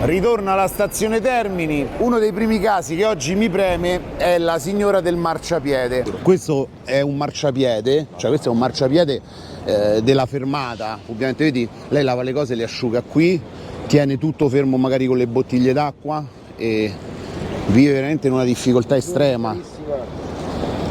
Ritorno alla stazione Termini. Uno dei primi casi che oggi mi preme è la signora del marciapiede. Questo è un marciapiede, cioè questo è un marciapiede della fermata. Ovviamente vedi, lei lava le cose, le asciuga qui, tiene tutto fermo magari con le bottiglie d'acqua e vive veramente in una difficoltà estrema.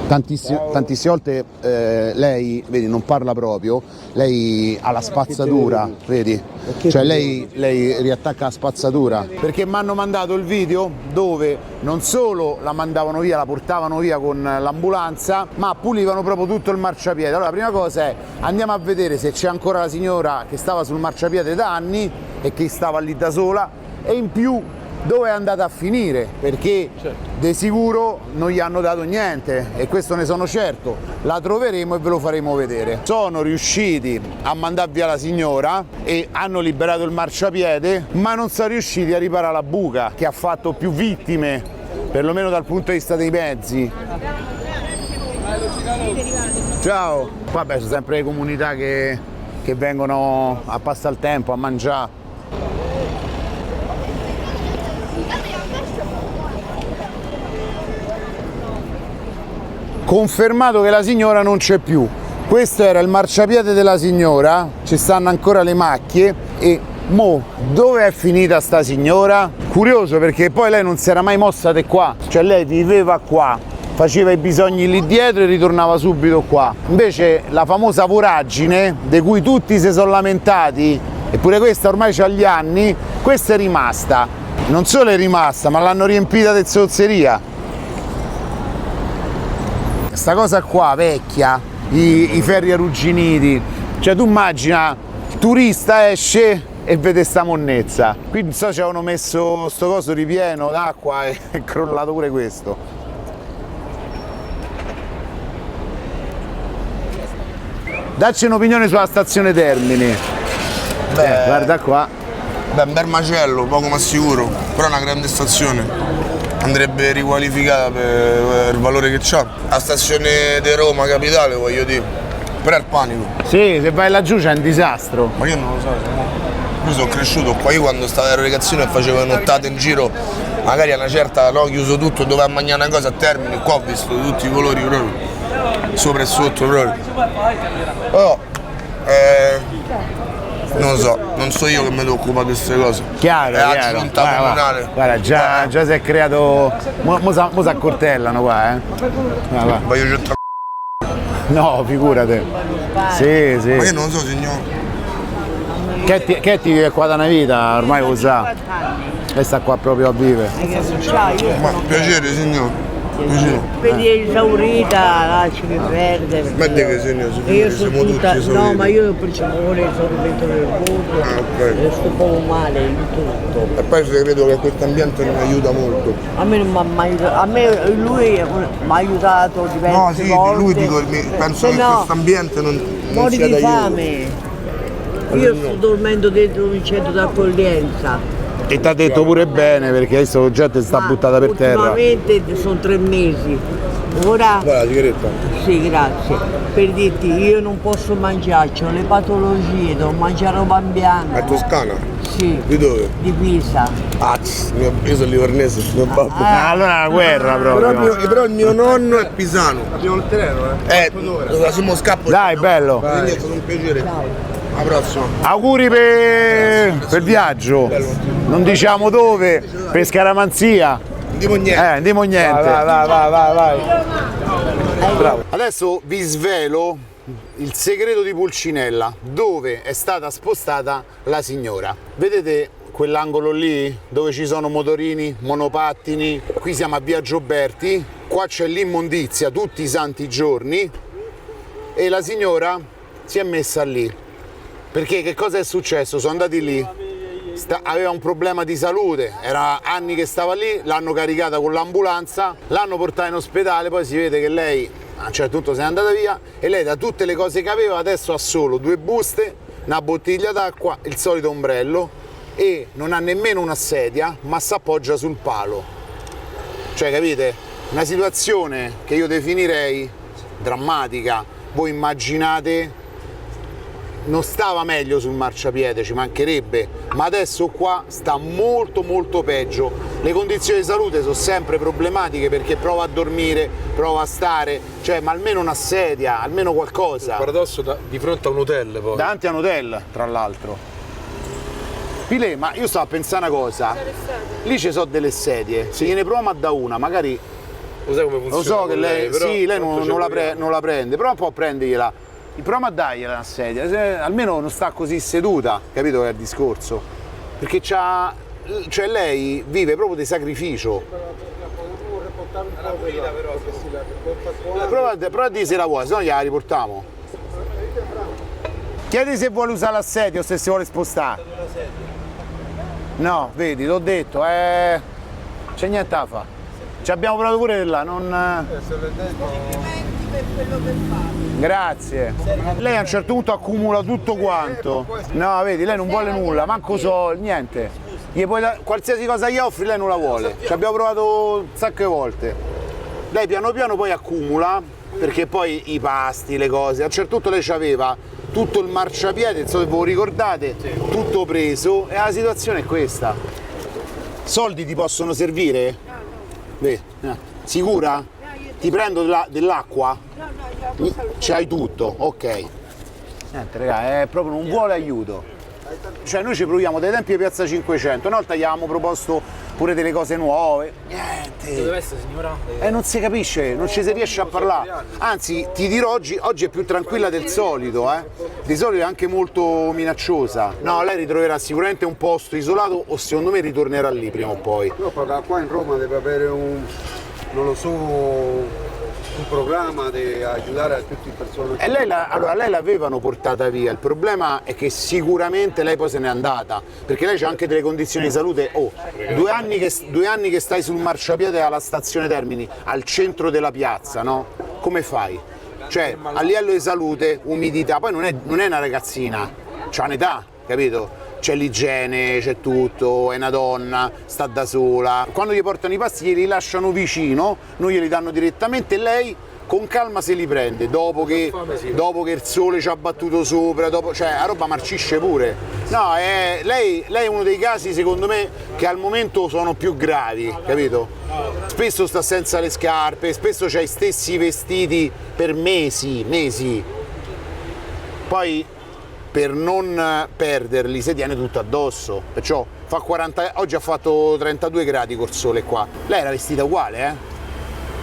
Tantissime volte lei, vedi, non parla proprio, lei ha la spazzatura, vedi? Cioè lei riattacca la spazzatura. Perché mi hanno mandato il video dove non solo la mandavano via, la portavano via con l'ambulanza, ma pulivano proprio tutto il marciapiede. Allora la prima cosa è, andiamo a vedere se c'è ancora la signora che stava sul marciapiede da anni e che stava lì da sola, e in più dove è andata a finire, perché di sicuro non gli hanno dato niente, e questo ne sono certo. La troveremo e ve lo faremo vedere. Sono riusciti a mandare via la signora e hanno liberato il marciapiede, ma non sono riusciti a riparare la buca che ha fatto più vittime, perlomeno dal punto di vista dei mezzi. Ciao! Vabbè, c'è sempre le comunità che vengono a passare il tempo, a mangiare. Confermato che la signora non c'è più. Questo era il marciapiede della signora, ci stanno ancora le macchie. E mo dove è finita sta signora? Curioso, perché poi lei non si era mai mossa di qua, cioè lei viveva qua, faceva i bisogni lì dietro e ritornava subito qua. Invece la famosa voragine, di cui tutti si sono lamentati, eppure questa ormai c'ha gli anni, questa è rimasta. Non solo è rimasta, ma l'hanno riempita di zozzeria. Sta cosa qua vecchia, i ferri arrugginiti, cioè tu immagina, il turista esce e vede sta monnezza. Qui non so, ci avevano messo sto coso ripieno d'acqua e è crollato pure questo. Dacci un'opinione sulla stazione Termini. Beh, guarda qua. Beh, un bel macello, poco ma sicuro, però è una grande stazione. Andrebbe riqualificata per il valore che c'ha. La stazione di Roma capitale, voglio dire, però è il panico. Sì, se vai laggiù c'è un disastro. Ma io non lo so, io sono cresciuto qua, io quando stavo in ragazzino e facevo nottate in giro, magari a una certa, no, chiuso tutto, doveva mangiare una cosa a Termini, qua ho visto tutti i colori proprio, sopra e sotto proprio. Oh, non lo so, non so io che mi devo occupare di queste cose. Chiaro, è chiaro. aggiunta comunale. Guarda, già si è creato. Mo si accortellano qua, Ma io c'ho No, figurate. Sì, sì. Ma io non lo so, signor. Che ti vive qua da una vita, ormai lo sa. E sta qua proprio a vivere. Ma piacere, signor. Vedi esaurita, lasciami perdere. Ma te che signor, Io siamo sono tutti tutta. esauriti. No, ma io per ore sono dentro del voto. ok. E sto proprio male in tutto. E poi credo che questo ambiente non aiuta molto. A me non mi ha mai aiutato. A me lui mi ha aiutato diverse No, sì, volte. lui dico, penso Se che no, questo ambiente non muori sia di d'aiuto. fame. Io sto dormendo dentro un centro d'accoglienza. E ti ha detto pure bene, perché adesso la gente sta buttata per terra. Ultimamente sono 3 mesi. Ora. Guarda la sigaretta. Sì, grazie. Per dirti, io non posso mangiare, ho le patologie, devo mangiare roba in bianco. È toscana? Sì. Di dove? Di Pisa. Io sono livornese, mio babbo. Allora è una guerra proprio. Però il mio nonno è pisano. Abbiamo il treno, siamo scappo. Dai, bello. Quindi è stato un piacere. Ciao. Alla prossima. Auguri per il viaggio. Non diciamo dove, per Scaramanzia. Andiamo niente. Andiamo niente. Vai. Bravo. Adesso vi svelo il segreto di Pulcinella, dove è stata spostata la signora. Vedete quell'angolo lì dove ci sono motorini, monopattini? Qui siamo a Via Gioberti, qua c'è l'immondizia tutti i santi giorni e la signora si è messa lì. Perché che cosa è successo? Sono andati lì, aveva un problema di salute, era anni che stava lì, l'hanno caricata con l'ambulanza, l'hanno portata in ospedale, poi si vede che lei a un certo punto se n'è andata via e lei da tutte le cose che aveva adesso ha solo 2 buste, una bottiglia d'acqua, il solito ombrello e non ha nemmeno una sedia, ma si appoggia sul palo. Cioè, capite? Una situazione che io definirei drammatica. Voi immaginate non stava meglio sul marciapiede, ci mancherebbe, ma adesso qua sta molto molto peggio. Le condizioni di salute sono sempre problematiche perché prova a dormire, prova a stare, cioè ma almeno una sedia, almeno qualcosa. Paradosso di fronte a un hotel poi. Davanti a un hotel, tra l'altro. Pile, ma io stavo a pensare una cosa, lì ci sono delle sedie, se gliene proviamo a da una, magari... Lo sai come funziona? Lo so che lei, però sì, lei non la proviamo. prende, però un po' prendergliela. Proviamo a dargliela una sedia, almeno non sta così seduta, capito che è il discorso? Perché cioè lei vive proprio di sacrificio. Prova a dire se la vuoi, se no gliela riportiamo. Chiedi se vuole usare l'assedio o se si vuole spostare. No, vedi, l'ho detto, c'è niente da fare. Ci abbiamo provato pure là, non... Complimenti per quello che fate. Grazie. Lei a un certo punto accumula tutto quanto. No, vedi, lei non vuole nulla, manco so, niente. Qualsiasi cosa gli offri lei non la vuole. Ci abbiamo provato un sacco di volte. Lei piano piano poi accumula, perché poi i pasti, le cose, a un certo punto lei aveva tutto il marciapiede, non so se ve lo ricordate, tutto preso e la situazione è questa. Soldi ti possono servire? Vedi, sicura? Ti prendo dell'acqua? C'hai tutto, ok. Niente raga, è proprio non vuole aiuto. Cioè noi ci proviamo dai tempi di Piazza 500, una volta gli avevamo proposto pure delle cose nuove. Niente. Dove essere signora? Non si capisce, non ci si riesce a parlare. Anzi, ti dirò oggi è più tranquilla del solito, Di solito è anche molto minacciosa. No, lei ritroverà sicuramente un posto isolato o secondo me ritornerà lì prima o poi. Però qua in Roma deve avere non lo so, un programma di aiutare a tutte le persone. E lei l'avevano portata via, il problema è che sicuramente lei poi se n'è andata, perché lei c'ha anche delle condizioni di salute. 2 anni che stai sul marciapiede alla stazione Termini, al centro della piazza, no? Come fai? Cioè, a livello di salute, umidità, poi non è una ragazzina, c'ha un'età, capito? C'è l'igiene, c'è tutto, è una donna, sta da sola. Quando gli portano i pasti glieli lasciano vicino, non glieli danno direttamente e lei con calma se li prende, dopo che il sole ci ha battuto sopra, cioè la roba marcisce pure. No, lei è uno dei casi secondo me che al momento sono più gravi, capito? Spesso sta senza le scarpe, spesso c'ha i stessi vestiti per mesi. Poi per non perderli si tiene tutto addosso, perciò fa 40, oggi ha fatto 32 gradi col sole qua. Lei era vestita uguale,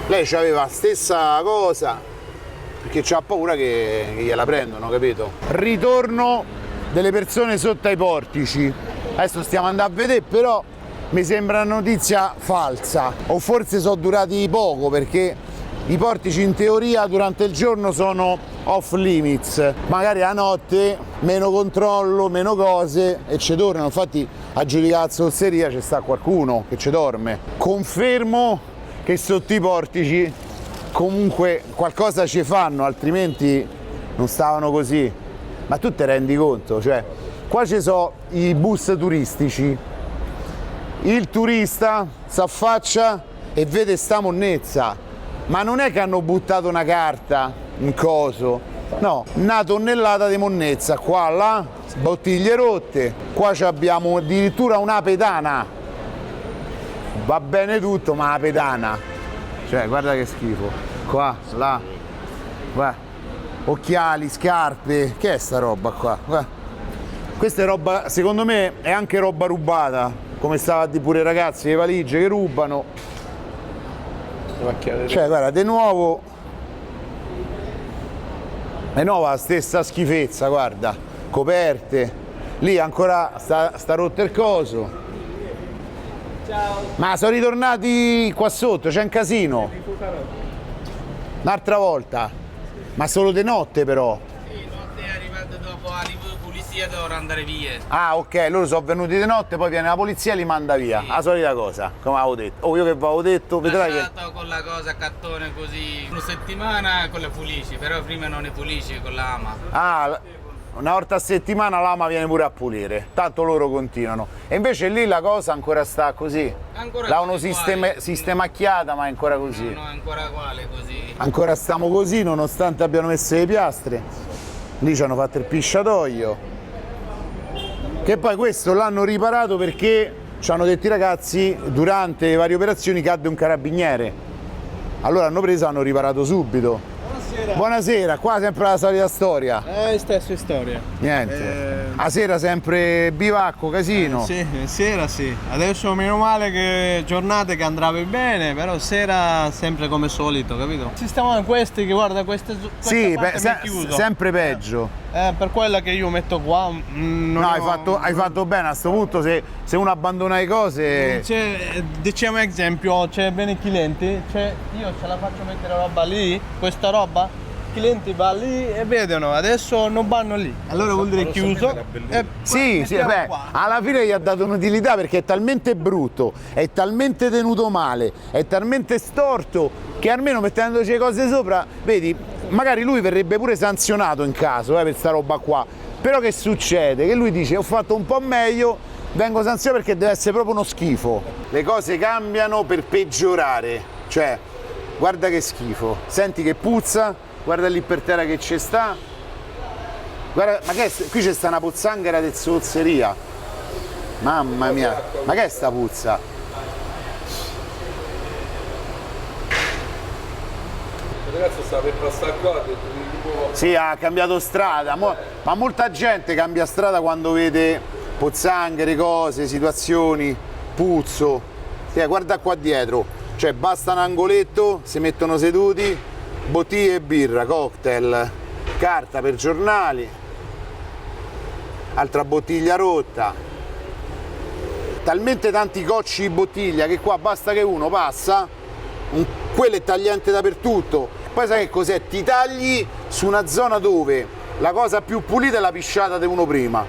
Lei aveva la stessa cosa, perché c'ha paura che gliela prendono, capito? Ritorno delle persone sotto ai portici. Adesso stiamo andando a vedere, però mi sembra una notizia falsa, o forse sono durati poco, perché i portici in teoria durante il giorno sono off limits, magari a notte meno controllo, meno cose e ci tornano. Infatti a giudicare la zozzeria ci sta qualcuno che ci dorme. Confermo che sotto i portici comunque qualcosa ci fanno, altrimenti non stavano così. Ma tu ti rendi conto? Cioè, qua ci sono i bus turistici, il turista si affaccia e vede sta monnezza. Ma non è che hanno buttato una carta, un coso, no, una tonnellata di monnezza, qua, là, bottiglie rotte, qua abbiamo addirittura una pedana, va bene tutto, ma la pedana, cioè guarda che schifo, qua, là, guarda, occhiali, scarpe, che è sta roba qua? Guarda. Questa è roba, secondo me, è anche roba rubata, come stava a dire pure i ragazzi, le valigie che rubano. Cioè guarda, di nuovo la stessa schifezza, guarda, coperte, lì ancora sta rotto il coso. Ciao. Ma sono ritornati qua sotto, c'è un casino. Un'altra volta, ma solo di notte però. Sì, notte è arrivato dopo, arrivo polizia, dovrò andare via. Ah ok, loro sono venuti di notte, poi viene la polizia e li manda via, la solita cosa, come avevo detto. Io che avevo detto, vedrai che... con la cosa cattone così, una settimana con le pulisci, però prima non ne pulisci con l'ama. Ah, una volta a settimana l'ama viene pure a pulire, tanto loro continuano. E invece lì la cosa ancora sta così. L'hanno sistemacchiata, ma è ancora così. No, è ancora uguale così. Ancora stiamo così, nonostante abbiano messo le piastre. Lì ci hanno fatto il pisciatoio. Che poi questo l'hanno riparato perché ci hanno detto i ragazzi, durante le varie operazioni cadde un carabiniere. Allora hanno preso, hanno riparato subito. Buonasera. Buonasera, qua sempre la solita storia. Stessa storia. Niente. A sera sempre bivacco, casino. Sì, sera sì. Adesso meno male che giornate che andava bene, però sera sempre come solito, capito? Ci stavano questi che guarda questa Sì, parte mi è chiuso. sempre peggio. Per quella che io metto qua. No, hai fatto bene a sto punto, se uno abbandona le cose. Diciamo esempio, c'è bene i clienti, io ce la faccio mettere roba lì, questa roba, i clienti vanno lì e vedono, adesso non vanno lì, allora vuol dire chiuso. Sì, beh, alla fine gli ha dato un'utilità perché è talmente brutto, è talmente tenuto male, è talmente storto che almeno mettendoci le cose sopra, vedi, magari lui verrebbe pure sanzionato in caso per sta roba qua. Però che succede? Che lui dice ho fatto un po' meglio, vengo sanzionato perché deve essere proprio uno schifo. Le cose cambiano per peggiorare, cioè guarda che schifo, senti che puzza, guarda lì per terra che ci sta, guarda, ma che è, qui c'è sta una pozzanghera di zozzeria, mamma mia, ma che è sta puzza? Il ragazzo stava per passare qua, ha detto Sì, ha cambiato strada, ma molta gente cambia strada quando vede pozzanghere, cose, situazioni, puzzo. Guarda qua dietro, cioè basta un angoletto, si mettono seduti, bottiglie e birra, cocktail, carta per giornali, altra bottiglia rotta, talmente tanti cocci di bottiglia che qua basta che uno passa, quello è tagliente dappertutto. Poi sai che cos'è? Ti tagli su una zona dove la cosa più pulita è la pisciata di uno prima.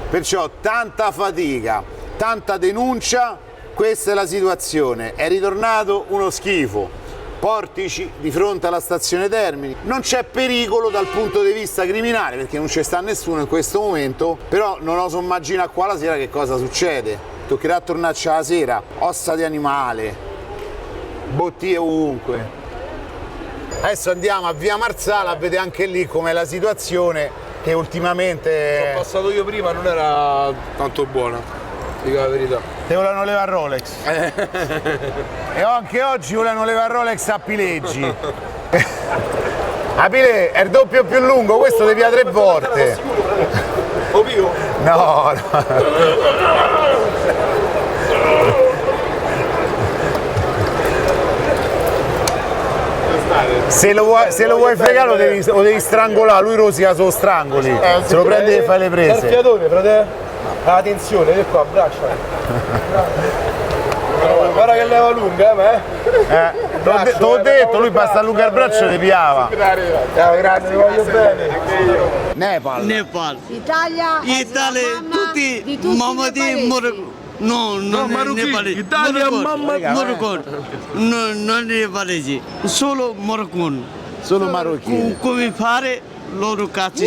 Perciò tanta fatica, tanta denuncia, questa è la situazione. È ritornato uno schifo. Portici di fronte alla stazione Termini. Non c'è pericolo dal punto di vista criminale perché non c'è sta nessuno in questo momento, però non oso immaginare qua la sera che cosa succede. Toccherà tornarci alla sera, ossa di animale, bottiglie ovunque. Adesso andiamo a via Marsala a vedere anche lì com'è la situazione, che ultimamente sono passato io prima, non era tanto buona, dico la verità. te volevano levare Rolex e anche oggi volevano levare Rolex a Pileggi. A Pile è il doppio più lungo, questo devi 3 volte. Ovvio? No, no. Se lo vuoi fregare lo devi strangolare, lui rosica solo strangoli, se lo prendi e fai le prese. Carfiatore, frate. Attenzione, vieni qua, abbraccia. Guarda che leva lunga, Te l'ho detto, lui basta allungare il braccio e ti piava. Ciao, grazie, vi voglio bene. Nepal. Italia, tutti mamma di Morocco. No, non è nepalese. Italia, mamma Morocco. No, non è nepalese, solo Morocco. Solo marocchini. Come fare loro cazzi?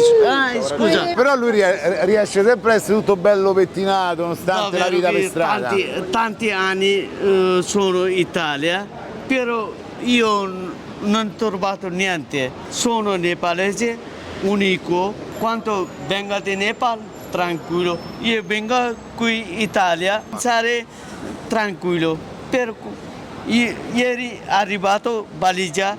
Scusa. Però lui riesce sempre a essere tutto bello pettinato, nonostante la vita per strada. Tanti anni sono in Italia, però io non ho trovato niente. Sono nepalese, unico. Quando vengo da Nepal, tranquillo. Io vengo qui in Italia, sarei tranquillo. Per ieri è arrivato valigia,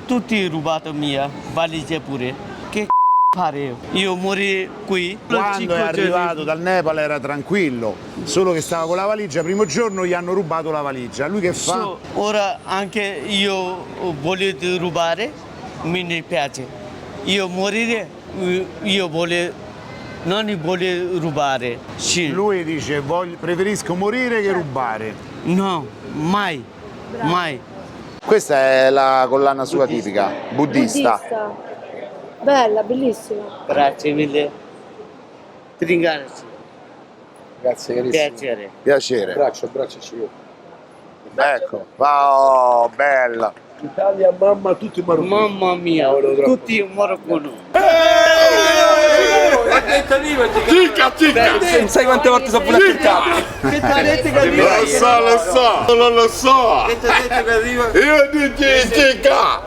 tutti rubato mia, valigia pure. Che fare? Io morì qui. Quando è arrivato dal Nepal era tranquillo, solo che stava con la valigia, primo giorno gli hanno rubato la valigia. Lui che fa? Ora anche io voglio rubare, mi piace. Io morire, io non voglio rubare. Sì. Lui dice preferisco morire che rubare. No, mai, mai. Questa è la collana sua tipica, buddista. Bella, bellissima. Grazie mille. Ti ringrazio. Grazie carissimo. Piacere. Piacere. Abbracciaci io. Ecco, wow, bella. Italia, mamma, tutti marocchini. Mamma mia, tutti marocchini. Cica, cica! Sai quante volte sono pure cercato? Che ti ha detto che arriva? Non lo so! Che ti ha detto che arriva? Io dico cica!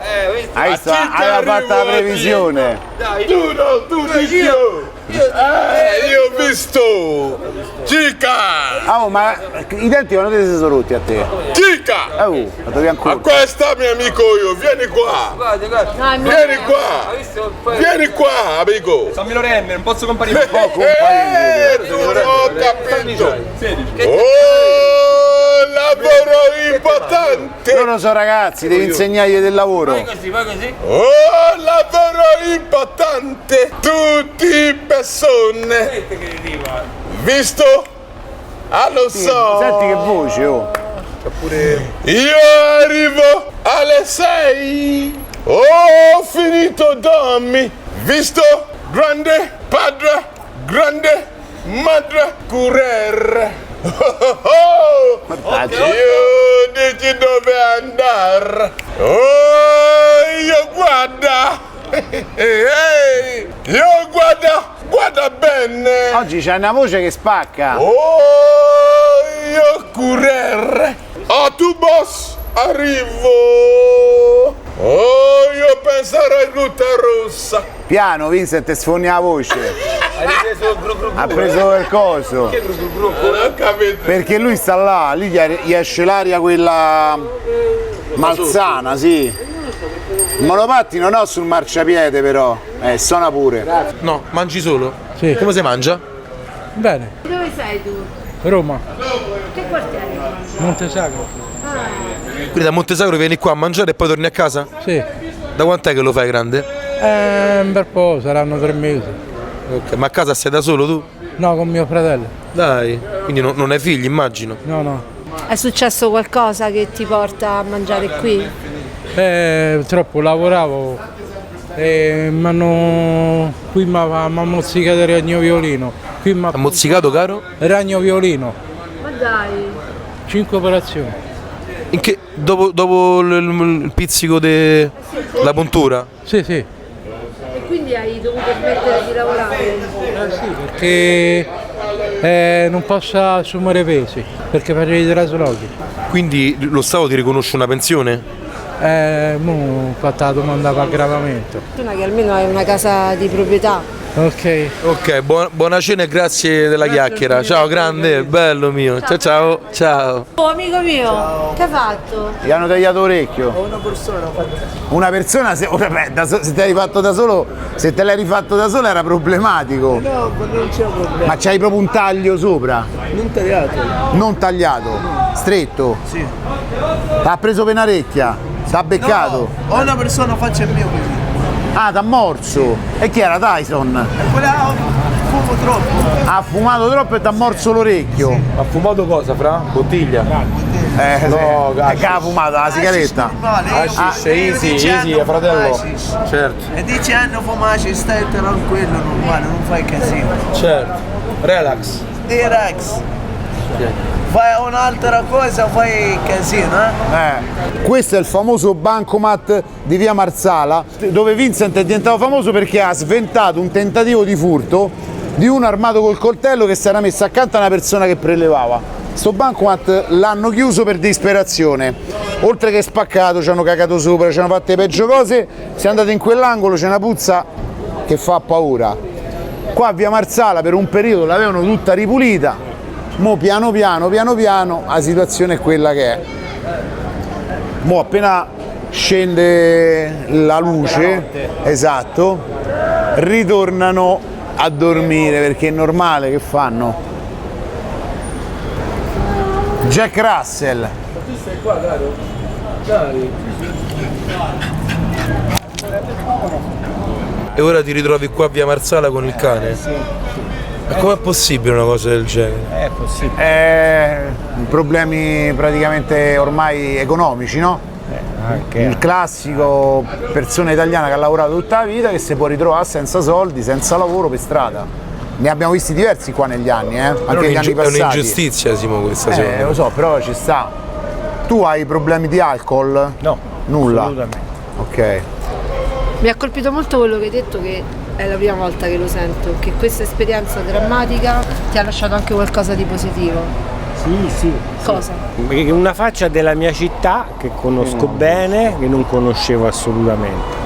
Hai visto? Aveva fatto la previsione. Tu dici io ho visto! Cica! Oh, ma i denti quando ti si sono rotti a te? Cica! La trovi A ancora? questa mio amico io, vieni qua! Vieni qua! Vieni qua, amico! Sono minorenne, non posso comparire. Tu non ho capito! Oh, lavoro importante! Loro sono ragazzi, devi insegnargli del lavoro. Oh, lavoro importante! Tutti persone! Visto? Ah, lo so! Senti che voce, oh. Io arrivo alle 6! Ho finito dormi! Visto? Grande padre, grande madre, curere! Io dici dove andare! Oh, io guarda! Io guarda bene! Oggi c'è una voce che spacca. Oh, io curere! Autobus, arrivo! Oh, io penserei ruta rossa! Piano, Vincent, sfondi la voce. Ha preso il coso. Non ho capito! Perché lui sta là, lì gli esce l'aria quella malsana, sì. Il monopattino no sul marciapiede però. Suona pure. No, mangi solo? Sì. Come si mangia? Bene. Dove sei tu? Roma, Che quartiere? Montesacro. Quindi da Montesacro vieni qua a mangiare e poi torni a casa? Sì. Da quant'è che lo fai grande? Un bel po', saranno 3 mesi. Ok, ma a casa stai da solo tu? No, con mio fratello. Dai, quindi non hai figli, immagino. No, no. È successo qualcosa che ti porta a mangiare qui? Troppo lavoravo e qui mi ha mozzicato il ragno violino. Ha mozzicato, caro? Il ragno violino. Ma dai. 5 operazioni. In che, dopo il pizzico della puntura? Sì, sì. E quindi hai dovuto smettere di lavorare? Perché non posso assumere pesi, perché facevo i traslochi. Quindi lo Stato ti riconosce una pensione? Mo ho fatto la domanda per aggravamento. Che almeno hai una casa di proprietà. Ok. Ok, buona cena e grazie della chiacchiera. Ciao grande, bello mio. Ciao ciao. Ciao. Oh amico mio, che hai fatto? Gli hanno tagliato l'orecchio. Una persona se te l'hai fatto da solo, se te l'hai rifatto da solo era problematico. No, non c'è problema. Ma c'hai proprio un taglio sopra? Non tagliato. Non tagliato? Stretto? Sì. T'ha preso penarecchia? T'ha beccato? No, ho una persona faccia il mio così. Ah, t'ha morso! E chi era Tyson? E quella fumo troppo. Ha fumato troppo e t'ha morso l'orecchio. Ha fumato cosa, fra? Bottiglia? No, hashish. che ha fumato la sigaretta. Hashish, easy, fratello. Certo. E 10 anni fumaci, stai tranquillo, normale, non fai casino. Certo. Relax. Relax. Fai un'altra cosa, fai casino, Questo è il famoso bancomat di via Marsala, dove Vincent è diventato famoso perché ha sventato un tentativo di furto di uno armato col coltello che si era messo accanto a una persona che prelevava. Sto bancomat l'hanno chiuso per disperazione, oltre che spaccato, ci hanno cagato sopra, ci hanno fatto le peggio cose, si è andato in quell'angolo, c'è una puzza che fa paura. Qua a via Marsala per un periodo l'avevano tutta ripulita. Mo piano piano la situazione è quella che è. Mo appena scende la luce, esatto, ritornano a dormire perché è normale che fanno. Jack Russell. Tu stai qua, caro? Dai. E ora ti ritrovi qua a via Marsala con il cane? Ma com'è possibile una cosa del genere? È possibile. Problemi praticamente ormai economici, no? Il classico persona italiana che ha lavorato tutta la vita che si può ritrovare senza soldi, senza lavoro per strada. Ne abbiamo visti diversi qua negli anni, anche negli anni passati. È un'ingiustizia, Simo, questa secondo me. Lo so, però ci sta. Tu hai problemi di alcol? No. Nulla? Assolutamente. Ok. Mi ha colpito molto quello che hai detto, che è la prima volta che lo sento, che questa esperienza drammatica ti ha lasciato anche qualcosa di positivo. Sì. Cosa? Una faccia della mia città che conosco bene, che non conoscevo assolutamente.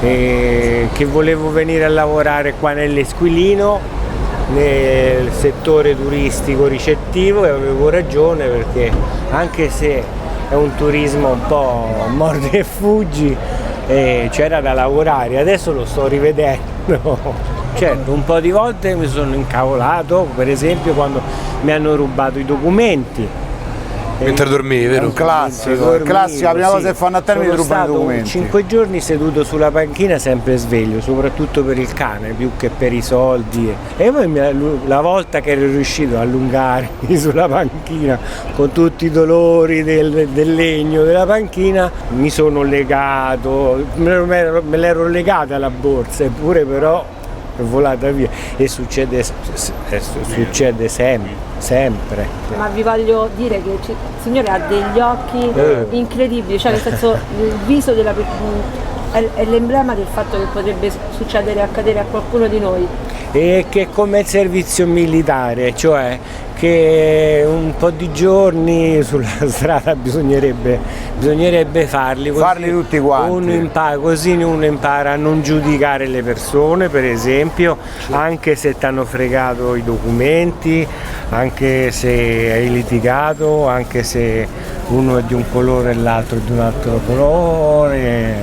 E che volevo venire a lavorare qua nell'Esquilino, nel settore turistico ricettivo, e avevo ragione, perché anche se è un turismo un po' mordi e fuggi, c'era da lavorare, adesso lo sto rivedendo. Certo, un po' di volte mi sono incavolato, per esempio quando mi hanno rubato i documenti. Mentre dormivi, vero? È un classico, il classico, la prima cosa che fanno a termine è rubare i documenti. 5 giorni seduto sulla panchina, sempre sveglio, soprattutto per il cane, più che per i soldi. E poi la volta che ero riuscito a allungarmi sulla panchina, con tutti i dolori del legno della panchina, mi sono legato, me l'ero legata alla borsa, eppure però è volata via, e succede sempre. Ma vi voglio dire che il signore ha degli occhi incredibili, cioè nel senso il viso è l'emblema del fatto che potrebbe accadere a qualcuno di noi. E che è come il servizio militare, cioè che un po' di giorni sulla strada bisognerebbe farli tutti quanti. Così uno impara a non giudicare le persone, per esempio, anche se ti hanno fregato i documenti, anche se hai litigato, anche se uno è di un colore e l'altro è di un altro colore,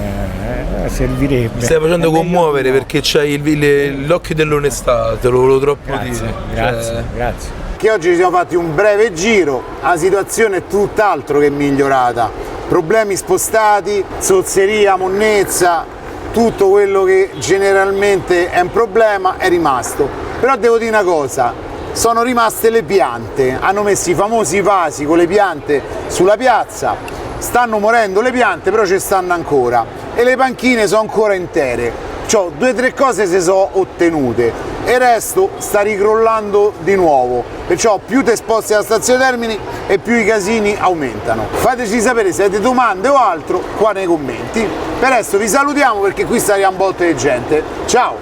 servirebbe. Mi stai facendo commuovere perché c'hai l'occhio dell'onestà, te lo volevo troppo dire. Grazie. Che oggi ci siamo fatti un breve giro, la situazione è tutt'altro che migliorata. Problemi spostati, zozzeria, monnezza, tutto quello che generalmente è un problema è rimasto. Però devo dire una cosa, sono rimaste le piante, hanno messo i famosi vasi con le piante sulla piazza, stanno morendo le piante, però ci stanno ancora, e le panchine sono ancora intere. Cioè, 2 o 3 cose si sono ottenute e il resto sta ricrollando di nuovo, perciò più ti sposti alla stazione Termini e più i casini aumentano. Fateci sapere se avete domande o altro qua nei commenti. Per adesso vi salutiamo perché qui sta arrivando un botto di gente. Ciao!